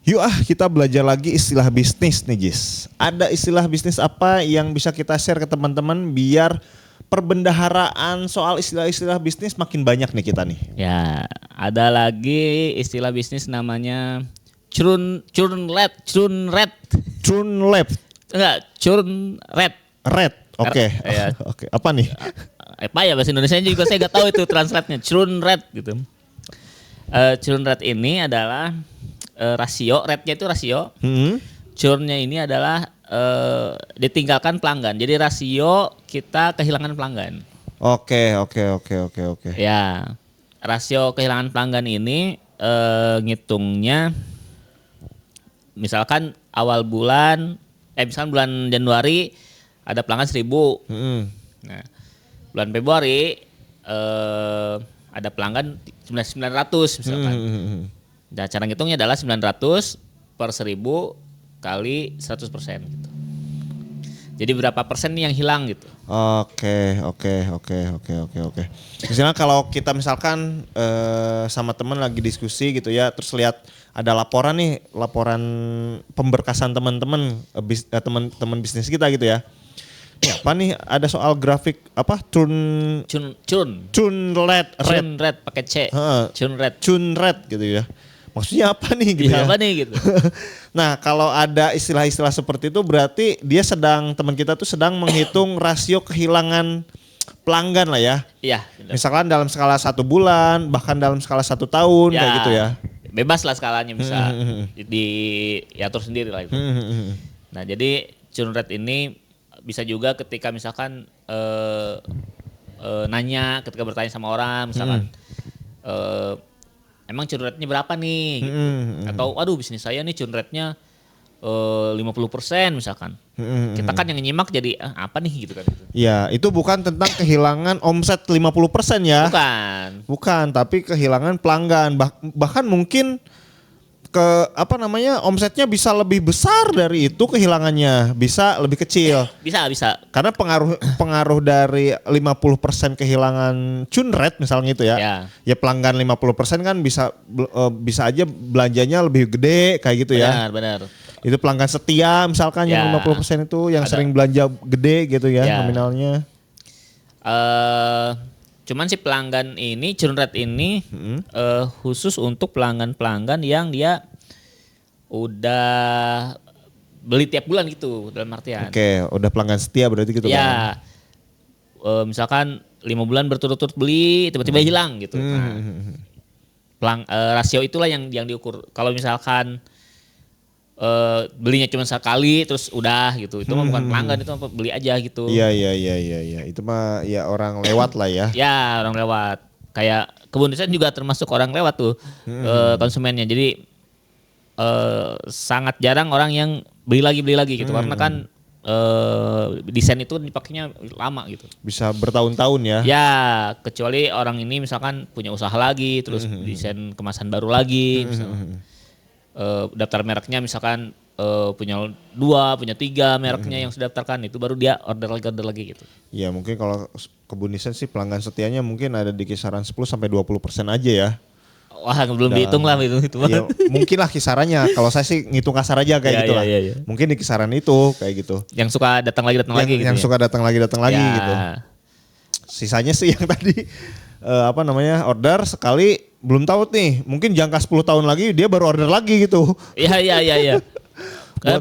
Yuk kita belajar lagi istilah bisnis nih Jis. Ada istilah bisnis apa yang bisa kita share ke teman-teman biar perbendaharaan soal istilah-istilah bisnis makin banyak nih kita nih. Ya, ada lagi istilah bisnis namanya churn rate. Churn left, Enggak, churn rate. red. Oke. Ya. Oke. Apa nih? Apa ya bahasa Indonesia juga saya nggak tahu itu translate-nya. Churn rate gitu. Churn rate ini adalah rasio, rate-nya itu rasio. Churn-nya ini adalah ditinggalkan pelanggan. Jadi rasio kita kehilangan pelanggan. Oke. Ya, rasio kehilangan pelanggan ini ngitungnya misalkan awal bulan, misalkan bulan Januari ada pelanggan 1.000. Nah, bulan Februari ada pelanggan 900 misalkan. Nah, cara ngitungnya adalah 900 per 1.000 kali 100% gitu. Jadi berapa persen nih yang hilang gitu. Oke. Misalnya kalau kita misalkan sama teman lagi diskusi gitu ya, terus lihat ada laporan pemberkasan teman-teman teman-teman bisnis kita gitu ya. Apa nih ada soal grafik apa churn rate pakai C. Churn rate gitu ya. Maksudnya apa nih gitu ya? Apa nih gitu. Nah, kalau ada istilah-istilah seperti itu berarti teman kita tuh sedang menghitung rasio kehilangan pelanggan lah ya. Iya. Misalkan dalam skala 1 bulan, bahkan dalam skala 1 tahun kayak gitu ya. Bebas lah skalanya bisa diatur sendiri lah itu. Nah, jadi churn rate ini bisa juga ketika misalkan nanya ketika bertanya sama orang misalkan emang churn rate-nya berapa nih gitu. Atau aduh bisnis saya nih churn rate-nya 50% misalkan. Kita kan yang nyimak jadi apa nih gitu kan. Iya, itu bukan tentang kehilangan omset 50% ya. Bukan, tapi kehilangan pelanggan. Bahkan mungkin omsetnya bisa lebih besar dari itu, kehilangannya bisa lebih kecil. Bisa. Karena pengaruh dari 50% kehilangan churn rate misalnya itu ya. Ya pelanggan 50% kan bisa aja belanjanya lebih gede kayak gitu ya. Benar. Itu pelanggan setia misalkan yang 50% itu yang sering belanja gede gitu ya nominalnya. Cuman si pelanggan ini, churn rate ini khusus untuk pelanggan-pelanggan yang dia udah beli tiap bulan gitu dalam artian. Oke, udah pelanggan setia berarti gitu kan. Misalkan 5 bulan berturut-turut beli, tiba-tiba hilang gitu. Rasio itulah yang diukur. Kalau misalkan belinya cuma sekali terus udah gitu, itu mah bukan pelanggan, itu mah beli aja gitu. Iya, itu mah ya orang lewat lah ya. Ya orang lewat, kayak kebun desa juga termasuk orang lewat tuh konsumennya. Jadi sangat jarang orang yang beli lagi gitu, karena kan desain itu dipakainya lama gitu. Bisa bertahun-tahun ya. Ya kecuali orang ini misalkan punya usaha lagi, terus desain kemasan baru lagi misalkan. Daftar mereknya misalkan punya 2, punya 3 mereknya yang sudah daftarkan, itu baru dia order lagi gitu. Ya mungkin kalau kebun desain sih pelanggan setianya mungkin ada di kisaran 10-20% aja ya. Wah belum dihitung lah itu. Ya, mungkin lah kisarannya, kalau saya sih ngitung kasar aja kayak gitu lah. Mungkin di kisaran itu kayak gitu. Yang suka datang lagi gitu. Yang suka datang lagi gitu. Sisanya sih yang tadi order sekali belum tahu nih, mungkin jangka 10 tahun lagi dia baru order lagi gitu. Iya.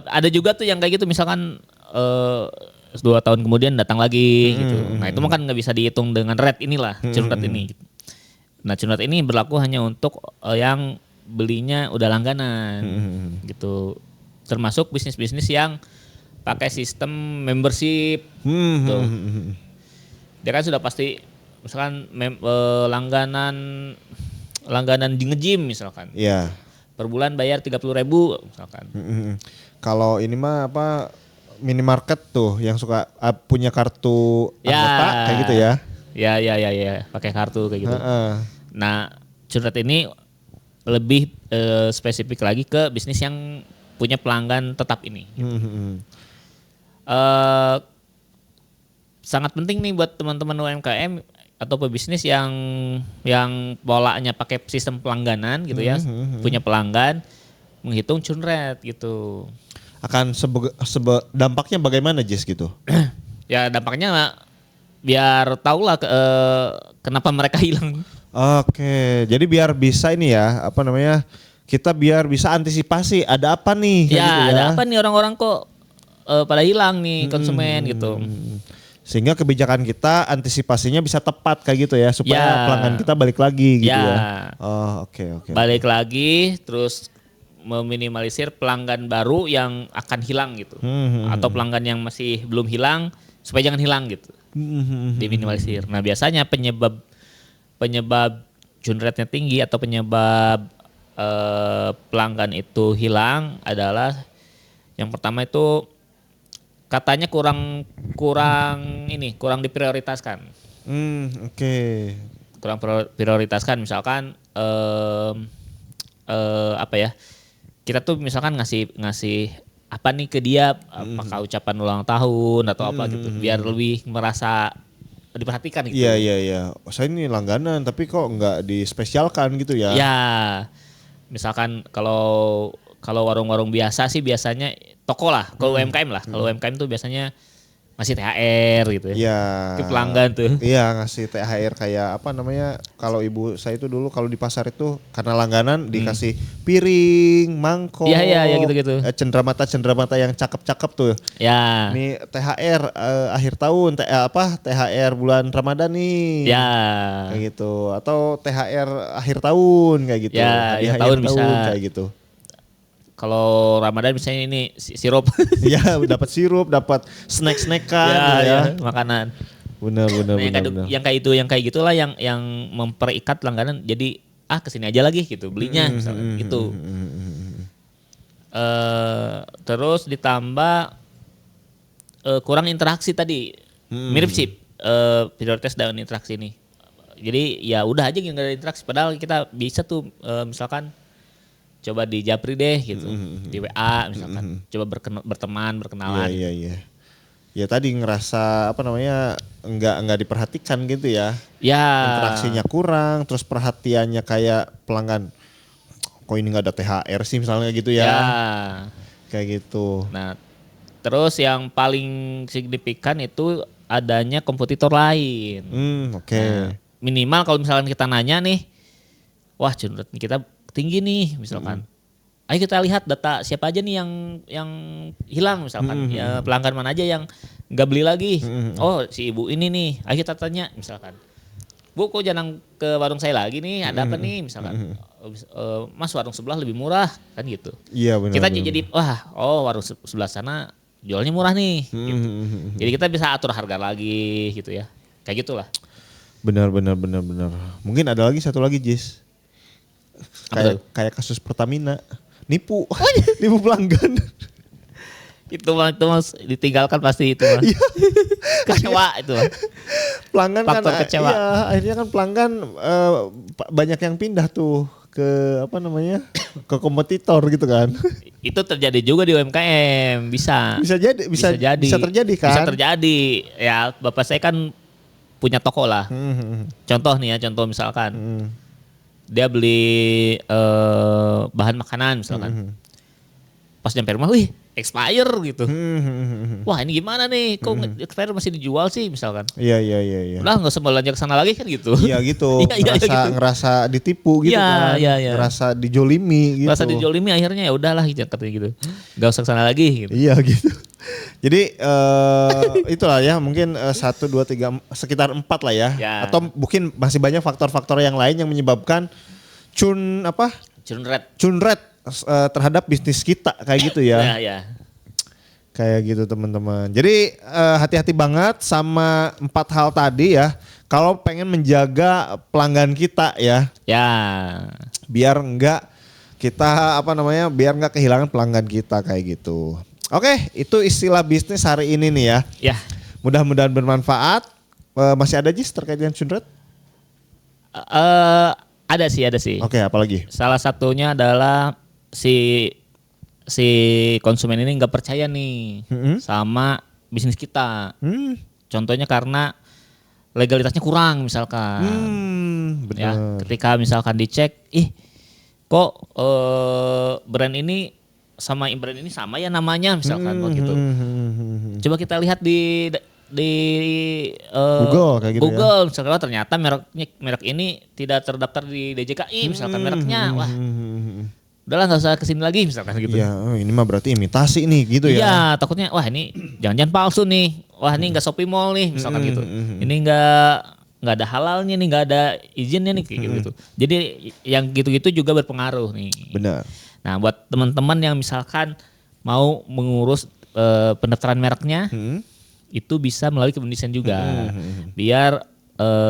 Ada juga tuh yang kayak gitu misalkan 2 tahun kemudian datang lagi gitu. Nah itu mah kan nggak bisa dihitung dengan rate inilah, churn rate ini. Nah churn rate ini berlaku hanya untuk yang belinya udah langganan gitu. Termasuk bisnis-bisnis yang pakai sistem membership gitu. Dia kan sudah pasti misalkan langganan di nge-gym misalkan. Iya. Per bulan bayar 30.000 misalkan. Kalau ini mah minimarket tuh yang suka punya kartu anggota kayak gitu ya. Ya, pakai kartu kayak gitu. Nah, churn rate ini lebih spesifik lagi ke bisnis yang punya pelanggan tetap ini. Sangat penting nih buat teman-teman UMKM atau pebisnis yang polanya pakai sistem pelangganan gitu ya, punya pelanggan, menghitung churn rate gitu. Akan dampaknya bagaimana Jis gitu? Ya dampaknya biar tahu lah kenapa mereka hilang. Oke, jadi biar bisa ini ya, apa namanya, kita biar bisa antisipasi ada apa nih. Ya, gitu ada apa nih orang-orang kok pada hilang nih konsumen gitu. Sehingga kebijakan kita antisipasinya bisa tepat kayak gitu ya, supaya Ya. pelanggan kita balik lagi gitu Ya. ya. Oh oke. Balik lagi terus meminimalisir pelanggan baru yang akan hilang gitu. Atau pelanggan yang masih belum hilang supaya jangan hilang gitu. Diminimalisir. Nah, biasanya penyebab churn rate-nya tinggi atau penyebab pelanggan itu hilang adalah yang pertama itu katanya kurang diprioritaskan. Oke. Kurang prioritaskan misalkan apa ya? Kita tuh misalkan ngasih apa nih ke dia, apakah ucapan ulang tahun atau apa gitu, biar lebih merasa diperhatikan gitu. Iya. Saya ini langganan tapi kok nggak dispesialkan gitu ya? Ya, misalkan kalau warung-warung biasa sih biasanya toko lah, kalau UMKM lah, kalau UMKM tuh biasanya ngasih THR gitu ya. Iya. Ke pelanggan tuh. Iya ngasih THR kayak apa namanya, kalau ibu saya itu dulu kalau di pasar itu karena langganan dikasih piring, mangkok. Iya, gitu-gitu. Cenderamata yang cakep-cakep tuh. Ya. Ini THR akhir tahun, THR bulan Ramadan nih. Ya. Kayak gitu. Atau THR akhir tahun kayak gitu. Ya, Hadiah akhir tahun bisa. kayak gitu. Kalau Ramadan misalnya ini sirup. Iya, dapat sirup, dapat snack-snackan gitu ya. Makanan. Benar. Nah, yang kayak gitulah yang memperikat langganan, jadi kesini aja lagi gitu belinya misalnya gitu. Terus ditambah kurang interaksi tadi, mirip sih prioritas dan interaksi ini. Jadi ya udah aja nggak ada interaksi, padahal kita bisa tuh misalkan coba di Japri deh gitu, di WA misalkan, coba berteman, berkenalan. Iya. Ya tadi ngerasa apa namanya nggak diperhatikan gitu ya. Ya. Interaksinya kurang, terus perhatiannya kayak pelanggan. Kok ini nggak ada THR sih misalnya gitu ya. Ya. Kayak gitu. Nah, terus yang paling signifikan itu adanya kompetitor lain. Oke. Nah, minimal kalau misalkan kita nanya nih, wah churn rate kita tinggi nih misalkan. Ayo kita lihat data siapa aja nih yang hilang misalkan. Ya, pelanggan mana aja yang nggak beli lagi. Oh si ibu ini nih, ayo kita tanya misalkan. Bu kok jangan ke warung saya lagi nih, ada apa nih misalkan. Mas warung sebelah lebih murah kan gitu. Iya benar. Kita jadi warung sebelah sana jualnya murah nih. Gitu. Jadi kita bisa atur harga lagi gitu ya. Kayak gitulah. Benar. Mungkin ada lagi satu lagi Jis. Kayak kasus Pertamina. Nipu. Nipu pelanggan. Itu mas ditinggalkan pasti itu mas. Kecewa itu mas. Pelanggan Faktor kan kecewa. iya, akhirnya kan pelanggan banyak yang pindah tuh ke apa namanya? Ke kompetitor gitu kan. Itu terjadi juga di UMKM, bisa. Bisa terjadi kan? Bisa terjadi. Ya, bapak saya kan punya toko lah. Contoh nih ya, misalkan. Dia beli bahan makanan misalkan. Pas nyampe rumah, wih, expire gitu. Wah, ini gimana nih? Kok expire masih dijual sih misalkan? Iya. Udah nggak usah belanja ke sana lagi kan gitu. Iya gitu. Ngerasa ditipu gitu kan. Iya. Ngerasa dijolimi gitu. Ngerasa dijolimi akhirnya ya udahlah katanya gitu. Gak usah ke sana lagi gitu. Iya gitu. Jadi itulah ya mungkin 1, 2, 3 sekitar 4 lah ya. Atau mungkin masih banyak faktor-faktor yang lain yang menyebabkan churn rate terhadap bisnis kita kayak gitu ya. Iya. Kayak gitu teman-teman. Jadi hati-hati banget sama 4 hal tadi ya. Kalau pengen menjaga pelanggan kita ya. Ya. Biar enggak biar enggak kehilangan pelanggan kita kayak gitu. Oke, itu istilah bisnis hari ini nih ya. Ya. Mudah-mudahan bermanfaat. Masih ada Jis terkait dengan churn rate? Ada sih. Oke, apalagi? Salah satunya adalah si konsumen ini nggak percaya nih sama bisnis kita. Contohnya karena legalitasnya kurang misalkan. Benar. Ya, ketika misalkan dicek, kok brand ini sama brand ini sama ya namanya misalkan gitu. Coba kita lihat di Google kayak gitu Google misalkan ternyata merek ini tidak terdaftar di DJKI misalkan mereknya. Wah. Udahlah nggak usah kesini lagi misalkan gitu. Ya, ini mah berarti imitasi nih gitu ya. Iya, takutnya wah ini jangan-jangan palsu nih. Wah ini nggak Shopee Mall nih misalkan gitu. Ini nggak ada halalnya nih, nggak ada izinnya nih kayak gitu. Jadi yang gitu-gitu juga berpengaruh nih. Benar. Nah buat teman-teman yang misalkan mau mengurus pendaftaran mereknya, itu bisa melalui Kemendesain juga. Biar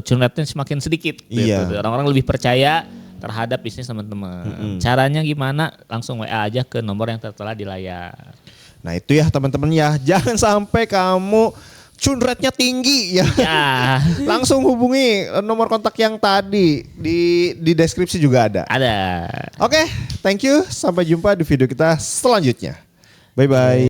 churn rate-nya semakin sedikit. Iya. Gitu. Orang-orang lebih percaya terhadap bisnis teman-teman. Caranya gimana? Langsung WA aja ke nomor yang tertera di layar. Nah itu ya teman-teman ya, jangan sampai kamu churn rate-nya tinggi ya. Langsung hubungi nomor kontak yang tadi di deskripsi juga ada. Ada. Oke, thank you. Sampai jumpa di video kita selanjutnya. Bye-bye.